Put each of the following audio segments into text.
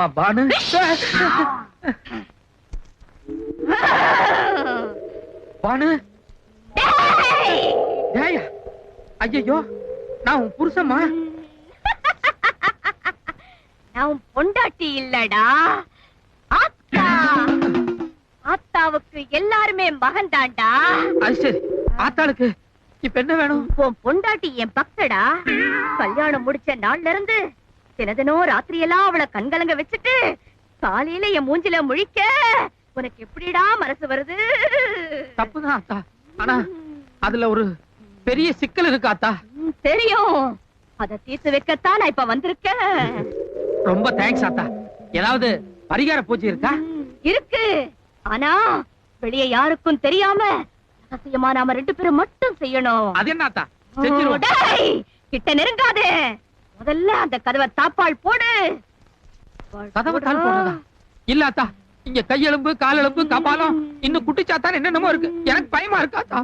அம்மா பானு. பானு. ஐயோ, நான் உன் புருஷமா? நான் உன் பொண்டாட்டி இல்லடா, ஆத்தா. ஆத்தாவுக்கு எல்லாருமே மகன் தாண்டா. அது சரி, ஆத்தாளுக்கு இப்ப என்ன வேணும்? உன் பொண்டாட்டி என் பக்தடா. கல்யாணம் முடிச்ச நாள்ல இருந்து தினதினம் ராத்திரியெல்லாம் அவளை கண்கலங்க வச்சுட்டு காலையில என் மூஞ்சில முழிக்க உனக்கு எப்படிடா மனசு வருது? தப்புதான் ஆத்தா, ஆனா அதுல ஒரு பெரிய சிக்கல் இருக்கு ஆத்தா. தெரியும், அத தீர்த்து வைக்கத்தான் நான் இப்ப வந்திருக்கேன். ரொம்ப தேங்க்ஸ் ஆத்தா. ஏதாவது பரிகார பூஜை இருக்கா? இருக்கு, ஆனா வெளியே யாருக்கும் தெரியாம ரகசியமா நாம 2 பேரும் மட்டும் செய்யணும். அது என்ன ஆத்தா? செஞ்சிருவோம். கிட்ட நெருங்காதே. முதல்ல அந்த கதவை தாப்பால் போடு. கதவை தாள் போடுறதா? இல்ல ஆத்தா, இங்க கையெலும்பு காலெலும்பு கபாலம் இன்னும் குட்டிச்சாத்தான் என்னென்னமோ இருக்கு. எனக்கு பயமா இருக்கு ஆத்தா.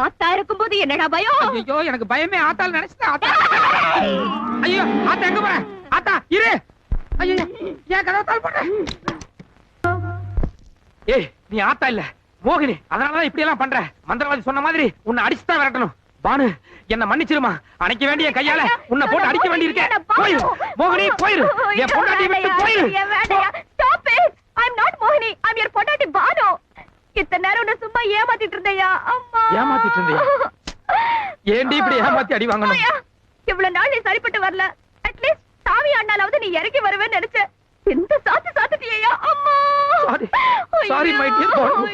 ஆத்தா இருக்கும்போது என்னடா பயம்? ஐயோ, எனக்கு பயமே ஆத்தால நினைச்சேன் ஆத்தா. ஐயோ, ஆத்தா எங்க போற? ஆத்தா இரு. ஐயோ, ஏன் கதவை தாள் போடுற? ஏய், நீ ஆத்தா இல்ல மோகினி, அதனாலதான் இப்படி எல்லாம் பண்ற. மந்திரவாதி சொன்ன மாதிரி உன்னை அடிச்சுதான் விரட்டணும். பானு, என்ன மன்னிச்சிருமா. அணைக்க வேண்டிய கையால உன்னை போட்டு அடிக்க வேண்டி இருக்கேன். போயிரு மோகினி, போயிரு. என் பொண்டாட்டி விட்டு போயிரு. Stop it. I'm not Mohini. I'm your பொண்டாட்டி பானு. இத்தனை நேரம் நான் சும்மா ஏமாத்திட்டு இருந்தேயா. அம்மா, ஏமாத்திட்டு இருந்தியா? ஏண்டி இப்படி ஏமாத்தி அடி வாங்கணும்? இவ்வளவு நாள் நீ சரிப்பட்டு வரல. அட்லீஸ்ட் சாமி அண்ணாலாவது நீ இறங்கி வருவேன்னு நினைச்சேன். எந்த சாத்து சாத்துட்டியா? அம்மா, சாரி மை டியர் பானு.